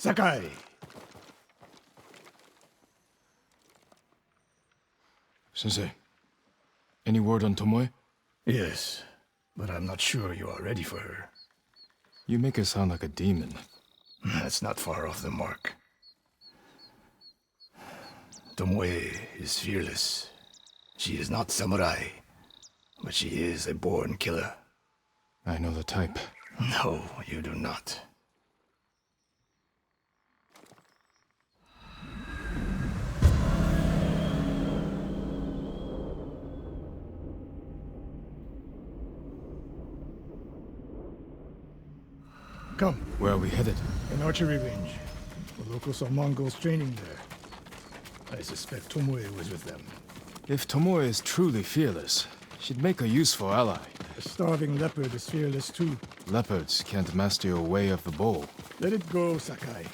Sakai! Sensei, any word on Tomoe? Yes, but I'm not sure you are ready for her. You make her sound like a demon. That's not far off the mark. Tomoe is fearless. She is not samurai, but she is a born killer. I know the type. No, you do not. Come. Where are we headed? An archery range. The locals saw Mongols training there. I suspect Tomoe was with them. If Tomoe is truly fearless, she'd make a useful ally. A starving leopard is fearless too. Leopards can't master your way of the bow. Let it go, Sakai.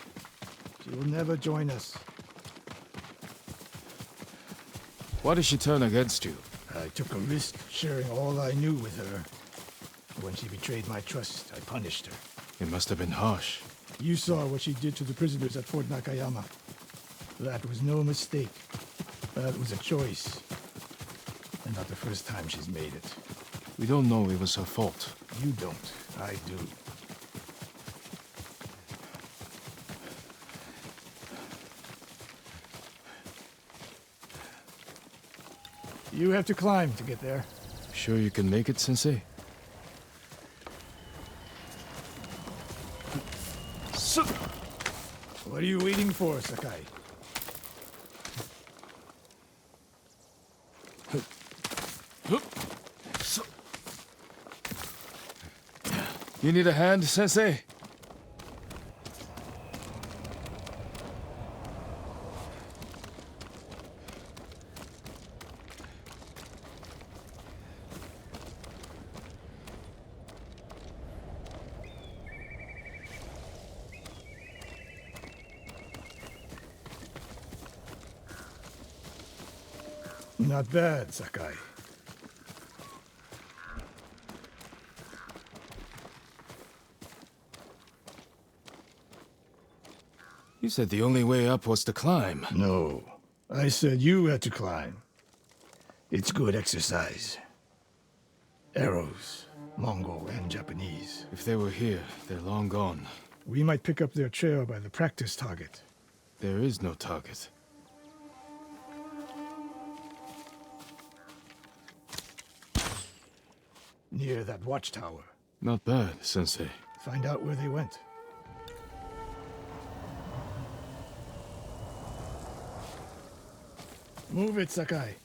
She will never join us. Why did she turn against you? I took a risk sharing all I knew with her. When she betrayed my trust, I punished her. It must have been harsh. You saw what she did to the prisoners at Fort Nakayama. That was no mistake. That was a choice. And not the first time she's made it. We don't know it was her fault. You don't. I do. You have to climb to get there. Sure you can make it, Sensei? What are you waiting for, Sakai? You need a hand, Sensei? Not bad, Sakai. You said the only way up was to climb. No. I said you had to climb. It's good exercise. Arrows, Mongol and Japanese. If they were here, they're long gone. We might pick up their trail by the practice target. There is no target. Near that watchtower. Not bad, Sensei. Find out where they went. Move it, Sakai.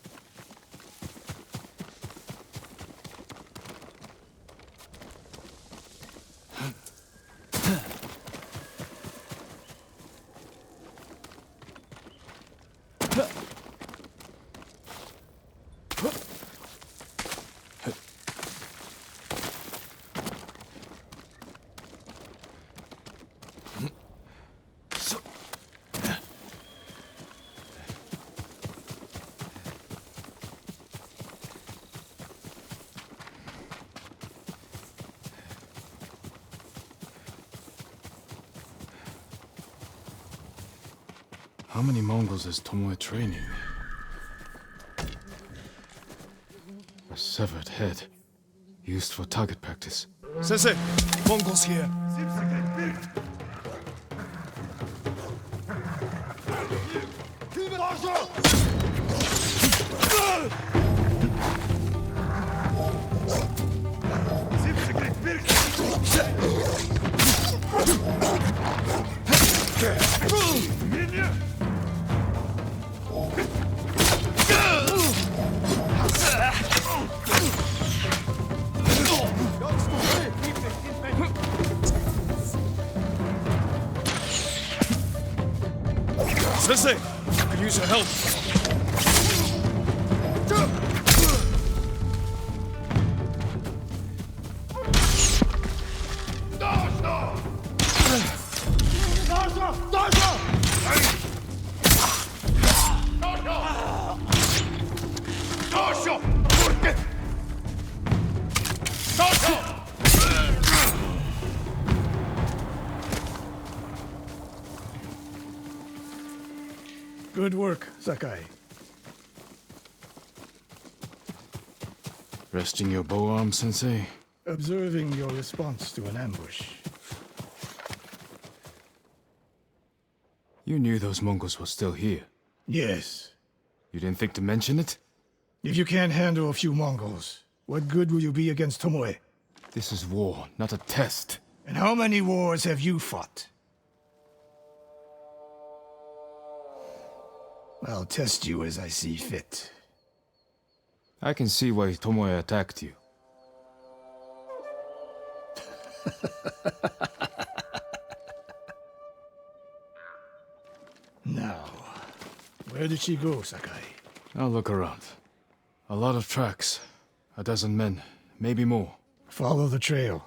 How many Mongols is Tomoe training? A severed head, used for target practice. Sensei! Mongols here! Sensei! I could use your help! Good work, Sakai. Resting your bow arm, Sensei? Observing your response to an ambush. You knew those Mongols were still here. Yes. You didn't think to mention it? If you can't handle a few Mongols, what good will you be against Tomoe? This is war, not a test. And how many wars have you fought? I'll test you as I see fit. I can see why Tomoe attacked you. Now, where did she go, Sakai? I'll look around. A lot of tracks. A dozen men, maybe more. Follow the trail.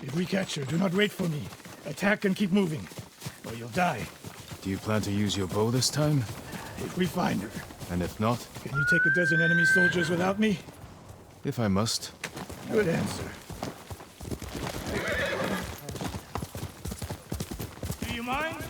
If we catch her, do not wait for me. Attack and keep moving, or you'll die. Do you plan to use your bow this time? If we find her. And if not? Can you take a dozen enemy soldiers without me? If I must. Good answer. Do you mind?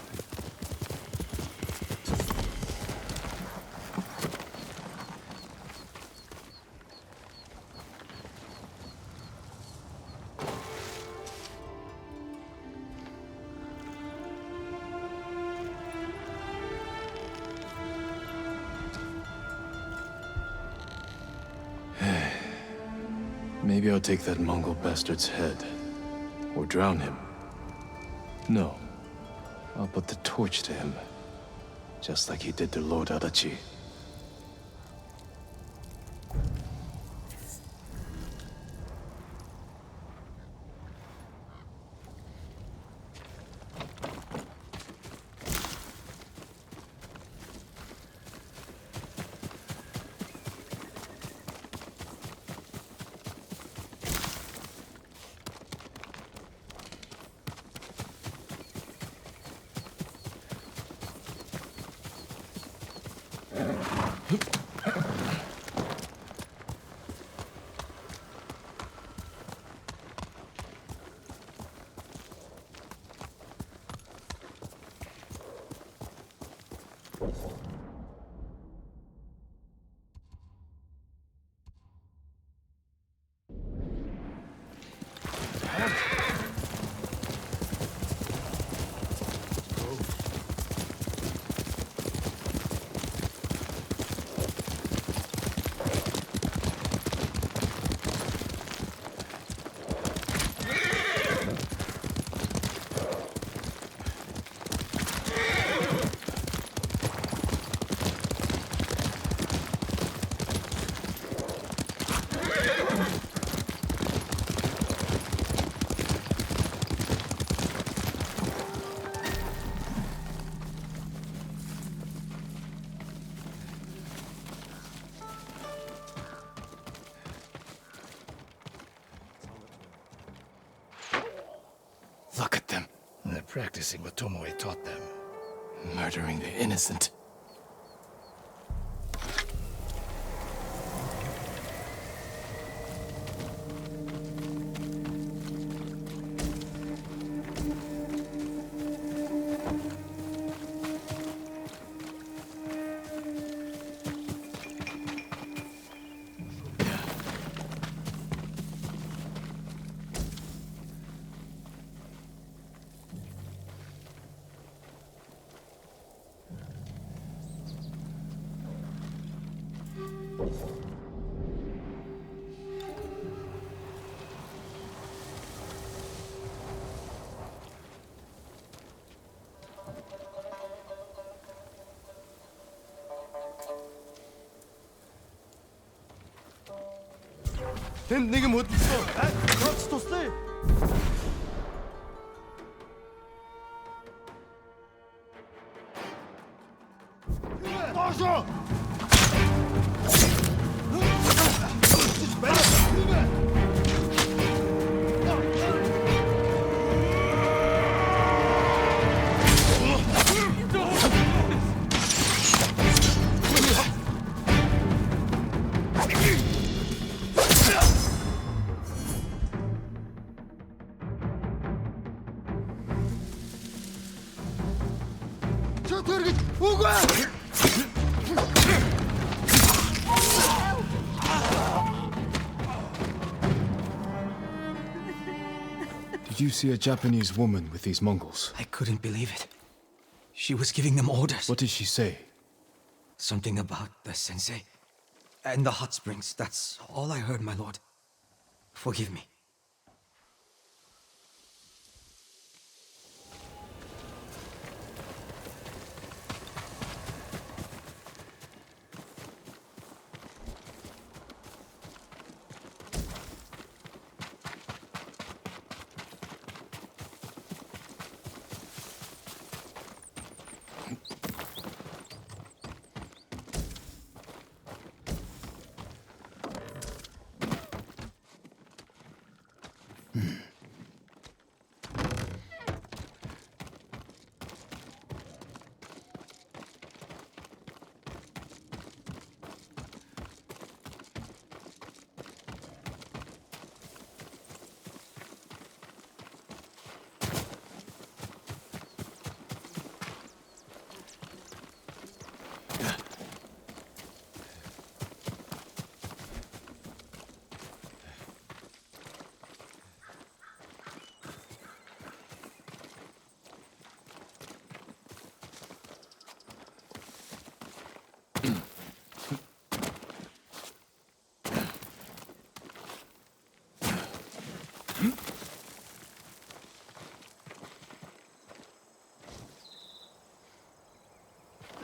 Maybe I'll take that Mongol bastard's head. Or drown him. No. I'll put the torch to him. Just like he did to Lord Adachi. Look at them. They're practicing what Tomoe taught them. Murdering the innocent. тэнд нэгэн хөдөлсөн. Нууц туслая. Доошо! Did you see a Japanese woman with these Mongols? I couldn't believe it. She was giving them orders. What did she say? Something about the sensei and the hot springs. That's all I heard, my lord. Forgive me.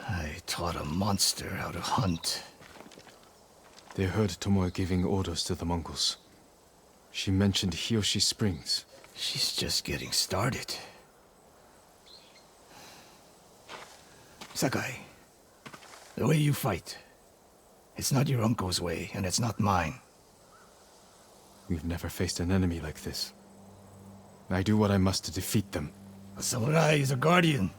I taught a monster how to hunt. They heard Tomoe giving orders to the Mongols. She mentioned Hiyoshi Springs. She's just getting started. Sakai, the way you fight, it's not your uncle's way, and it's not mine. We've never faced an enemy like this. I do what I must to defeat them. A samurai is a guardian,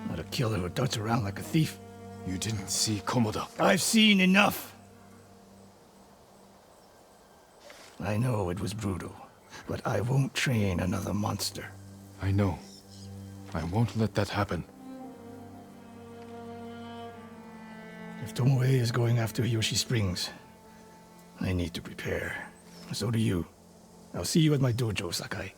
not a killer who darts around like a thief. You didn't see Komoda. I've seen enough. I know it was brutal, but I won't train another monster. I know. I won't let that happen. If Tomoe is going after Hiyoshi Springs, I need to prepare. So do you. I'll see you at my dojo, Sakai.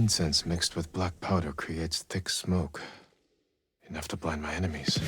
Incense mixed with black powder creates thick smoke. Enough to blind my enemies.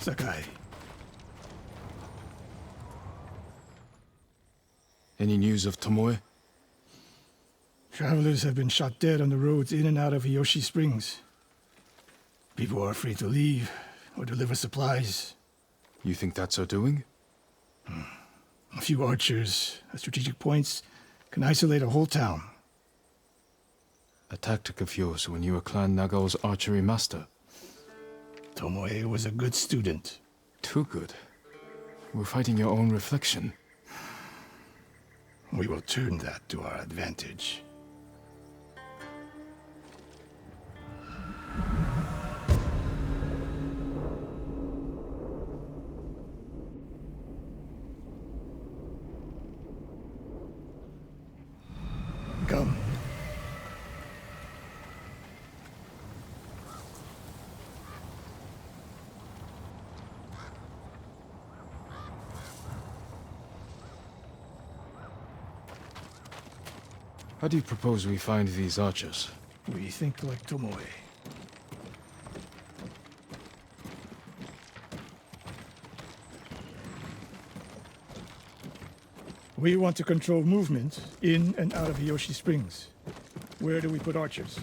Sakai. Any news of Tomoe? Travelers have been shot dead on the roads in and out of Hiyoshi Springs. People are afraid to leave or deliver supplies. You think that's her doing? A few archers at strategic points can isolate a whole town. A tactic of yours when you were Clan Nagao's archery master. Tomoe was a good student. Too good. We're fighting your own reflection. We will turn that to our advantage. Come. How do you propose we find these archers? We think like Tomoe. We want to control movement in and out of Hiyoshi Springs. Where do we put archers?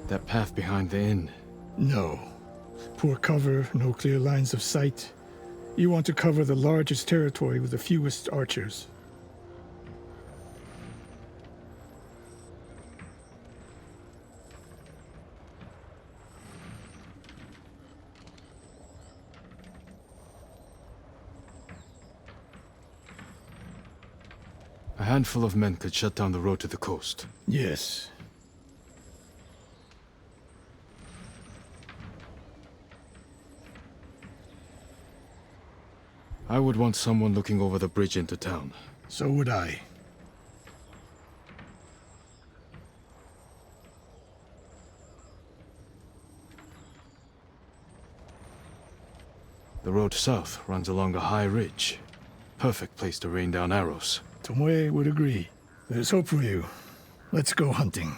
That path behind the inn. No. Poor cover, no clear lines of sight. You want to cover the largest territory with the fewest archers. A handful of men could shut down the road to the coast. Yes. I would want someone looking over the bridge into town. So would I. The road south runs along a high ridge. Perfect place to rain down arrows. Tomoe would agree. There's hope for you. Let's go hunting.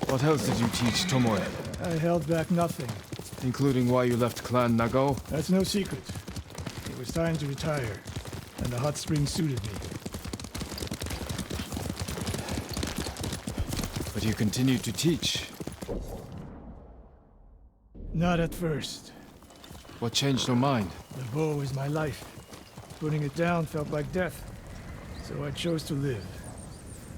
What else did you teach Tomoe? I held back nothing. Including why you left Clan Nagao? That's no secret. It was time to retire, and the hot spring suited me. But you continued to teach. Not at first. What changed your mind? The bow is my life. Putting it down felt like death, so I chose to live.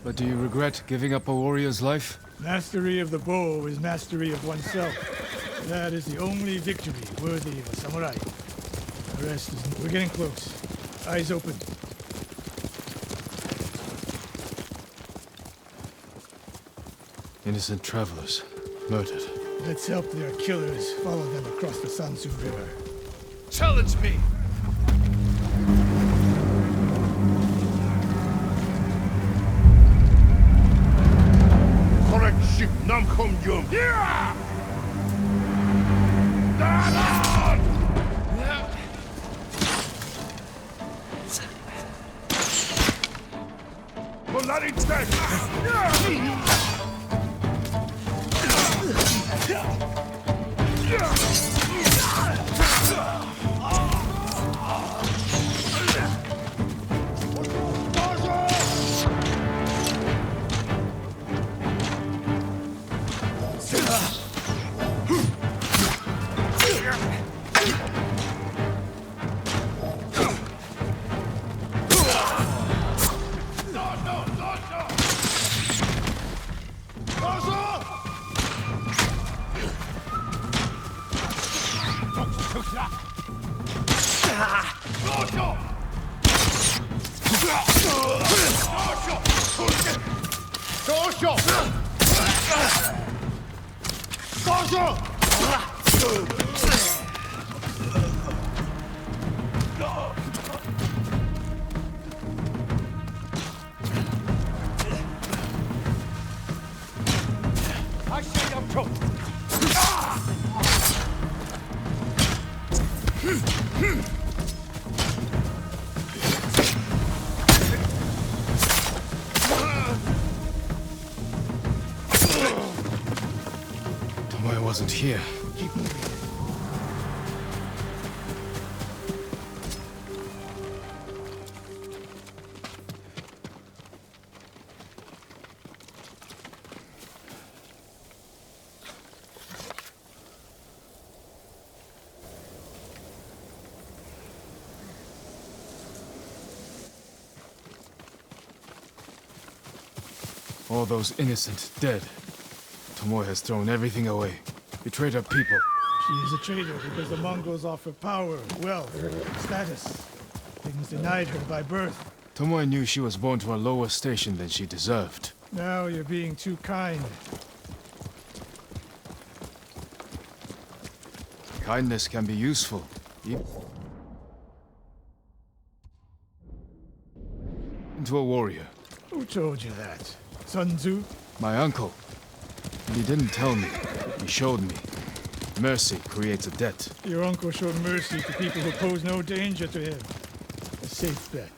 But do you regret giving up a warrior's life? Mastery of the bow is mastery of oneself. That is the only victory worthy of a samurai. The rest is... We're getting close. Eyes open. Innocent travelers, murdered. Let's help their killers follow them across the Sansu River. Challenge me! Correct ship Nam Khom Yum. Yeah! Polari Tech! Tomoe wasn't here. Keep moving. All those innocent dead. Tomoe has thrown everything away. Betrayed her people. She is a traitor because the Mongols offer power, wealth, status. Things denied her by birth. Tomoe knew she was born to a lower station than she deserved. Now you're being too kind. Kindness can be useful. Into a warrior. Who told you that? Sun Tzu? My uncle. And he didn't tell me. He showed me. Mercy creates a debt. Your uncle showed mercy to people who pose no danger to him. A safe bet.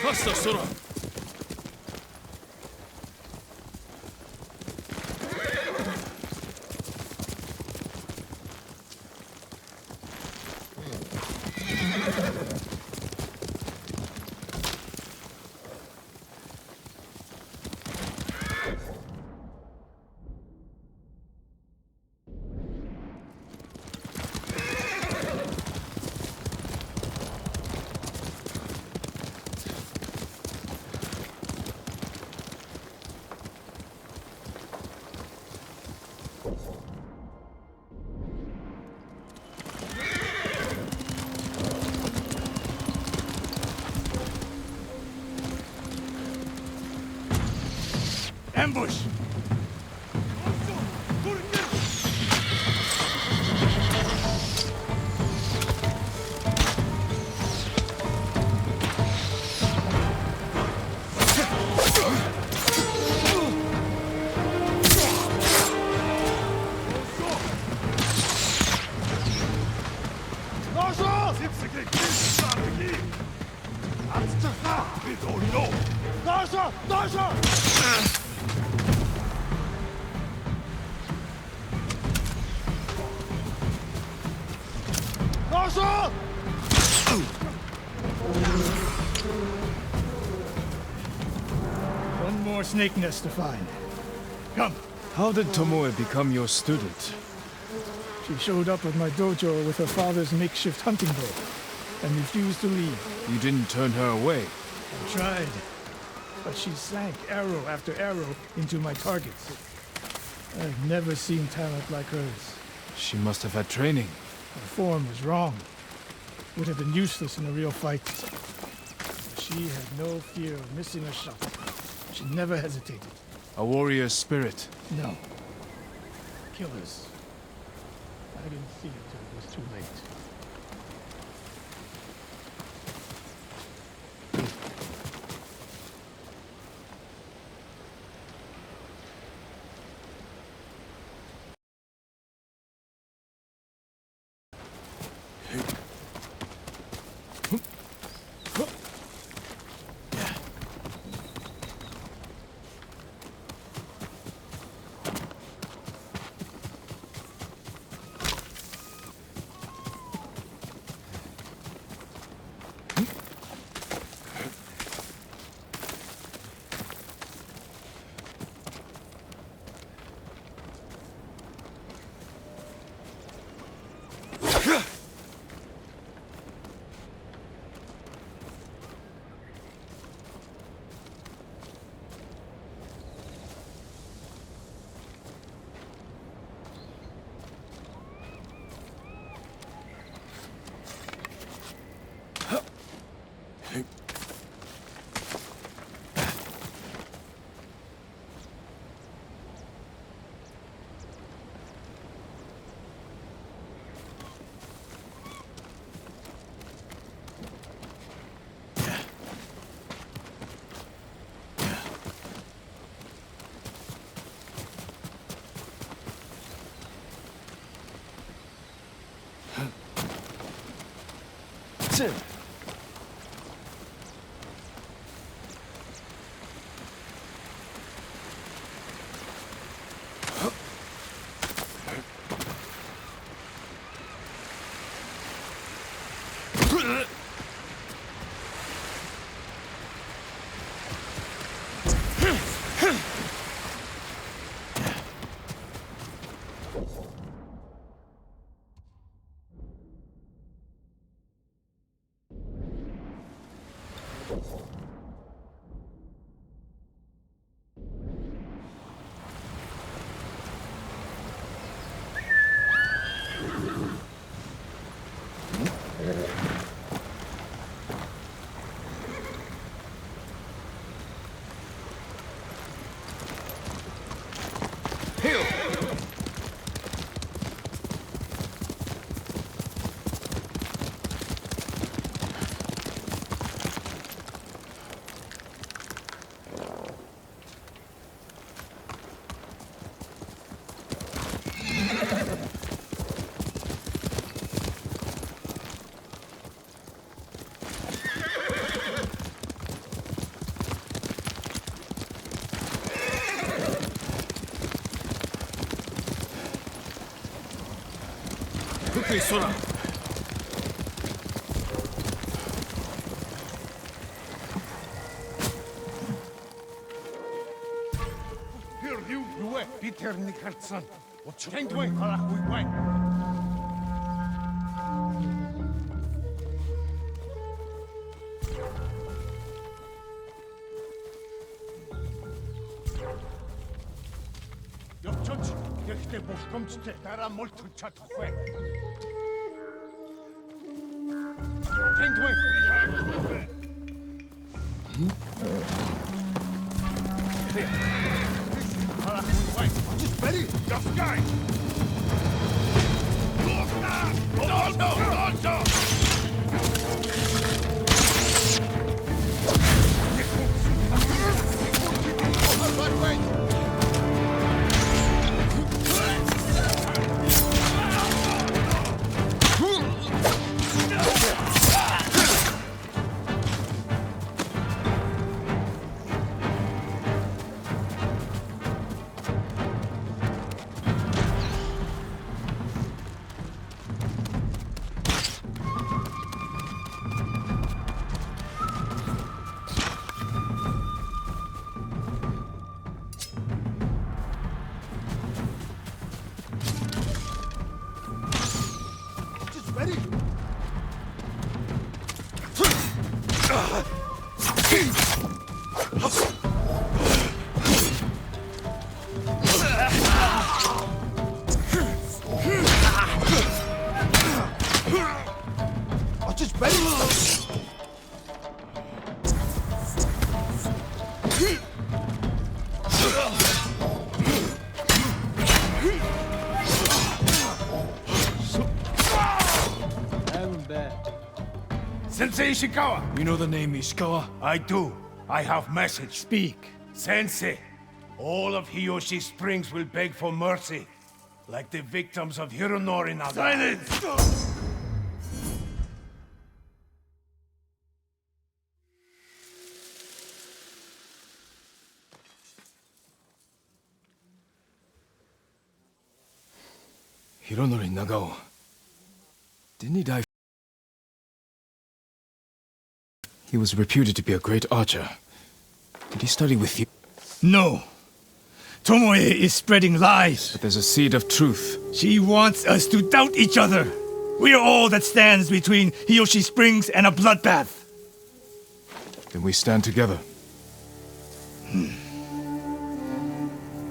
Faster, Sora! Ambush! One more snake nest to find. Come. How did Tomoe become your student? She showed up at my dojo with her father's makeshift hunting bow and refused to leave. You didn't turn her away. I tried, but she sank arrow after arrow into my targets. I've never seen talent like hers. She must have had training. Her form was wrong. Would have been useless in a real fight. But she had no fear of missing a shot. She never hesitated. A warrior's spirit. No. Killers. I didn't see it till it was too late. Quickly, Sora! Here, you, Peter Nicholson. What's your doing? We went. Your judge, гэхдээ бушгамжтай дараа мул төлж чадахгүй. Just ready, just guy. No! Wait. Sensei Ishikawa! You know the name Ishikawa? I do. I have message. Speak. Sensei, all of Hiyoshi Springs will beg for mercy, like the victims of Hironori Naga. Silence! Hironori Nagao. Didn't he die? He was reputed to be a great archer. Did he study with you? No. Tomoe is spreading lies. But there's a seed of truth. She wants us to doubt each other. We are all that stands between Hiyoshi Springs and a bloodbath. Then we stand together.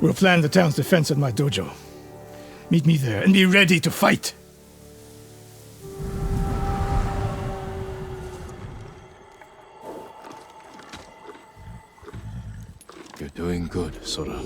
We'll plan the town's defense at my dojo. Meet me there and be ready to fight. You're doing good, Sora.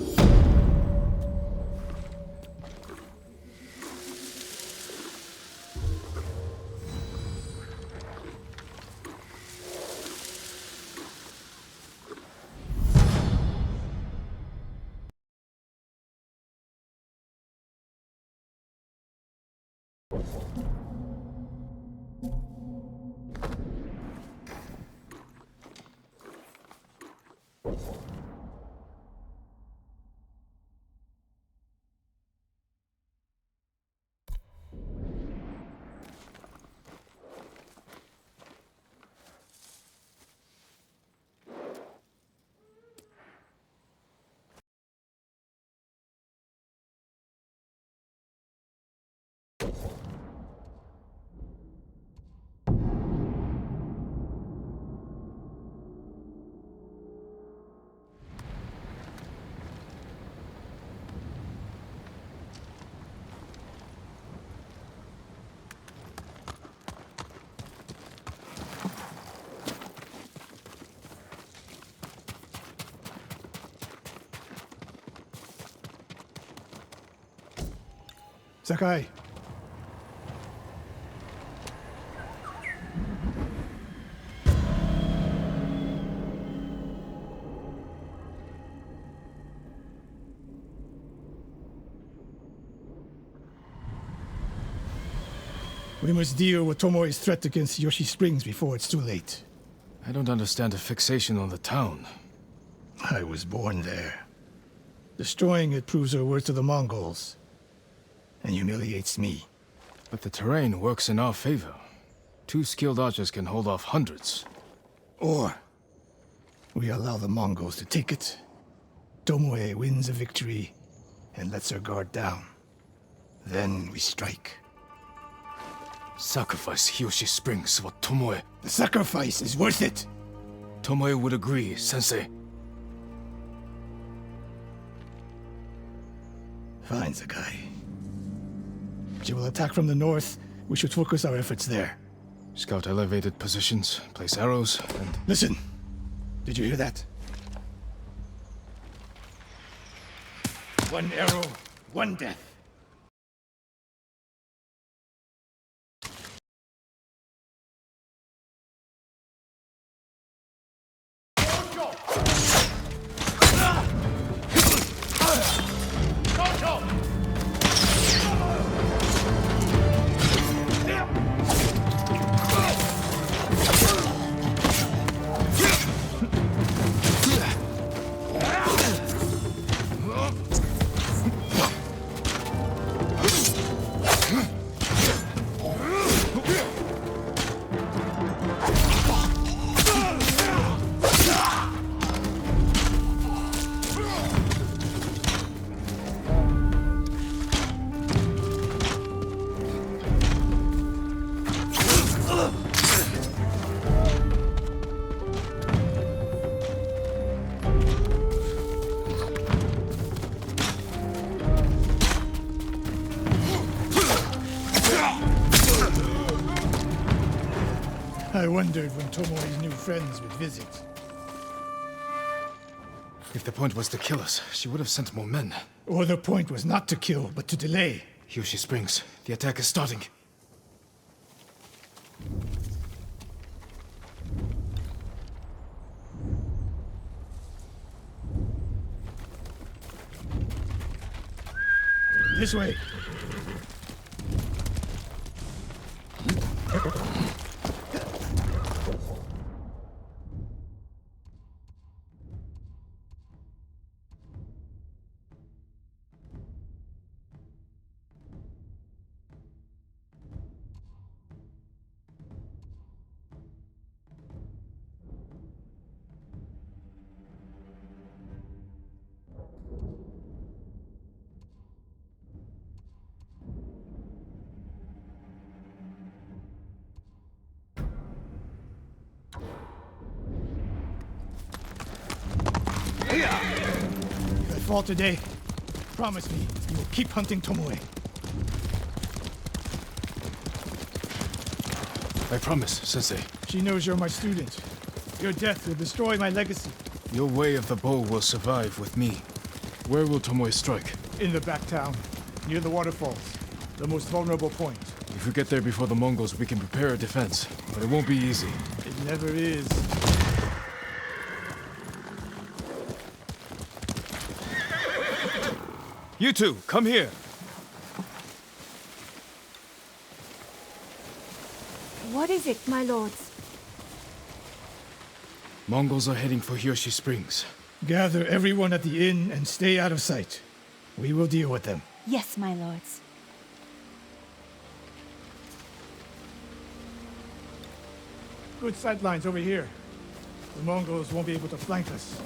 Sakai. We must deal with Tomoe's threat against Yoshi Springs before it's too late. I don't understand a fixation on the town. I was born there. Destroying it proves our worth to the Mongols, and humiliates me. But the terrain works in our favor. 2 skilled archers can hold off hundreds. Or we allow the Mongols to take it. Tomoe wins a victory and lets her guard down. Then we strike. Sacrifice Hiyoshi Springs for Tomoe. The sacrifice is worth it. Tomoe would agree, Sensei. Fine, Sakai. She will attack from the north. We should focus our efforts there. Scout elevated positions, place arrows, and... Listen. Did you hear that? 1 arrow, 1 death. I wondered when Tomoe's new friends would visit. If the point was to kill us, she would have sent more men. Or the point was not to kill, but to delay. Hiyoshi Springs. The attack is starting. This way. If I fall today, promise me you will keep hunting Tomoe. I promise, Sensei. She knows you're my student. Your death will destroy my legacy. Your way of the bow will survive with me. Where will Tomoe strike? In the back town, near the waterfalls. The most vulnerable point. If we get there before the Mongols, we can prepare a defense. But it won't be easy. It never is. You two, come here. What is it, my lords? Mongols are heading for Hiyoshi Springs. Gather everyone at the inn and stay out of sight. We will deal with them. Yes, my lords. Good sight lines over here. The Mongols won't be able to flank us.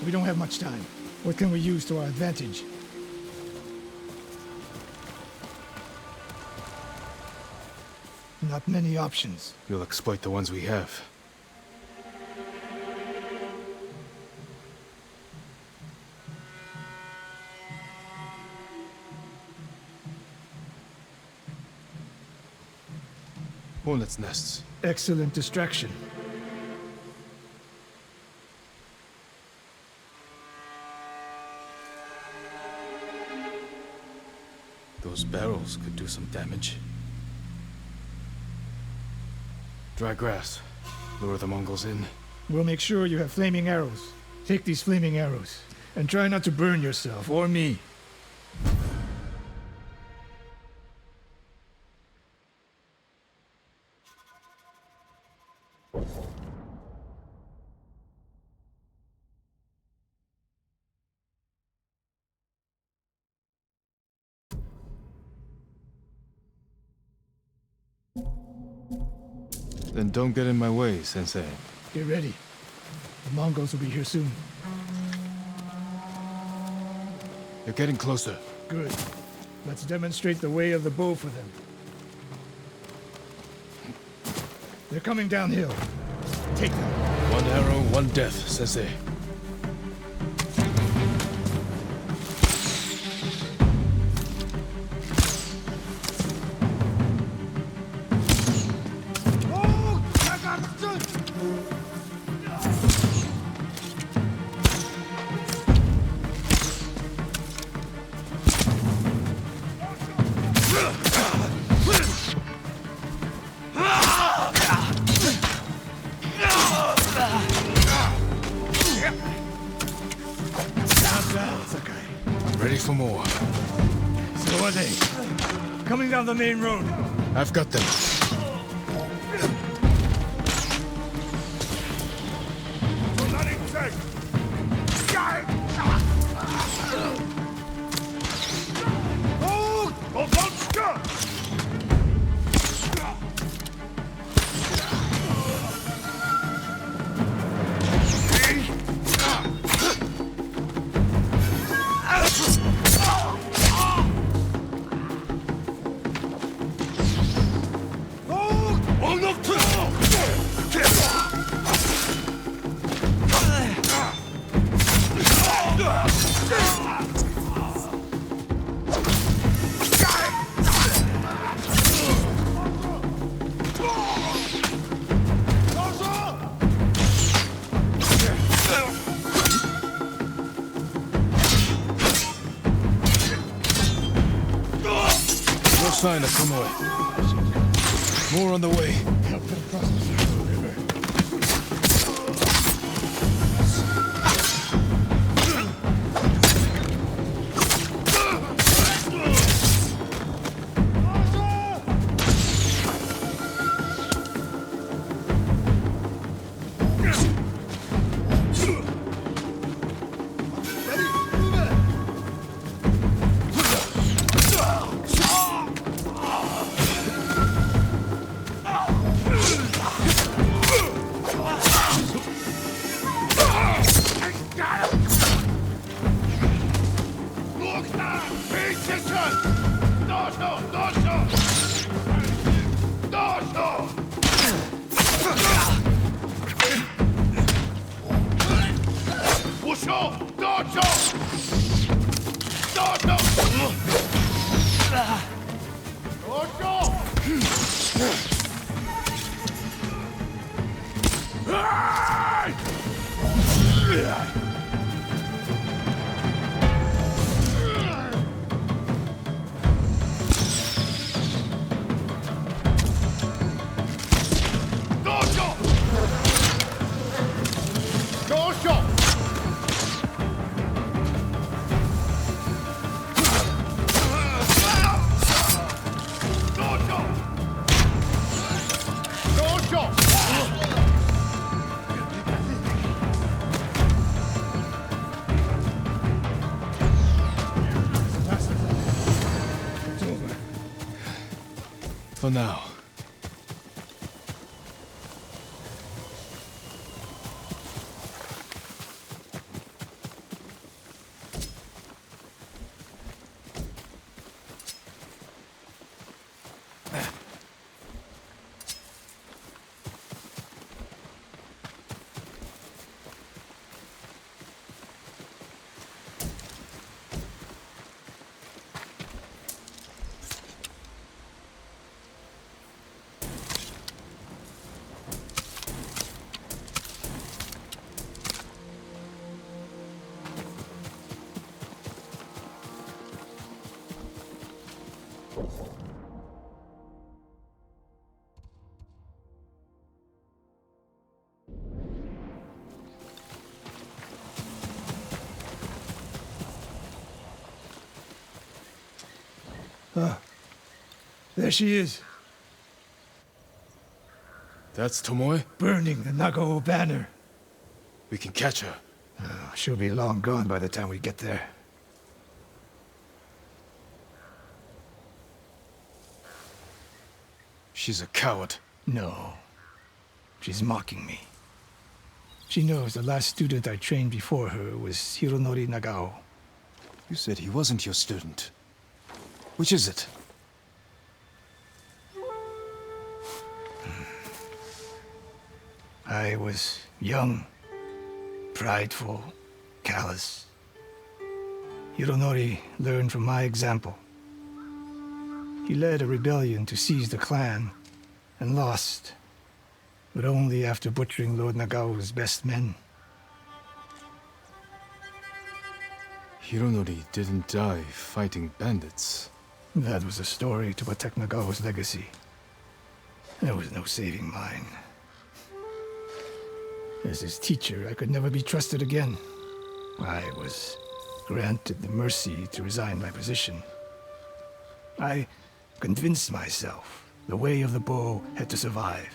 We don't have much time. What can we use to our advantage? Not many options. We'll exploit the ones we have. Hornets' nests. Excellent distraction. Those barrels could do some damage. Dry grass. Lure the Mongols in. We'll make sure you have flaming arrows. Take these flaming arrows, and try not to burn yourself or me. Then don't get in my way, Sensei. Get ready. The Mongols will be here soon. They're getting closer. Good. Let's demonstrate the way of the bow for them. They're coming downhill. Take them. One arrow, one death, Sensei. Ready for more. So are they. Coming down the main road. I've got them. No sign of Tomoe. More on the way. Help them cross the river. For now. There she is, That's Tomoe? burning the Nagao banner. We can catch her. She'll be long gone by the time we get there. She's a coward. No. She's mocking me. She knows the last student I trained before her was Hironori Nagao. You said he wasn't your student. Which is it? I was young, prideful, callous. Hironori learned from my example. He led a rebellion to seize the clan, and lost, but only after butchering Lord Nagao's best men. Hironori didn't die fighting bandits. That was a story to protect Nagao's legacy. There was no saving mine. As his teacher, I could never be trusted again. I was granted the mercy to resign my position. I convinced myself the way of the bow had to survive.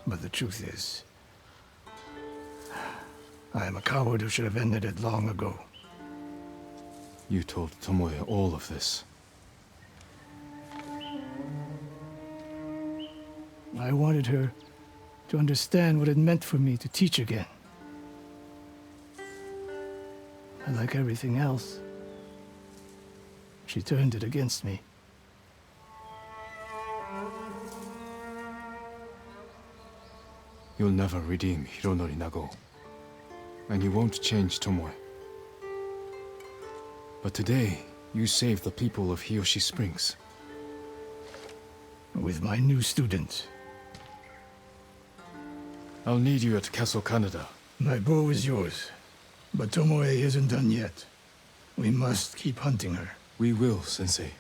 But the truth is, I am a coward who should have ended it long ago. You told Tomoe all of this. I wanted her to understand what it meant for me to teach again. And like everything else, she turned it against me. You'll never redeem Hironori Nagao. And you won't change Tomoe. But today, you saved the people of Hiyoshi Springs. With my new student. I'll need you at Castle Kaneda. My bow is yours, but Tomoe isn't done yet. We must keep hunting her. We will, Sensei.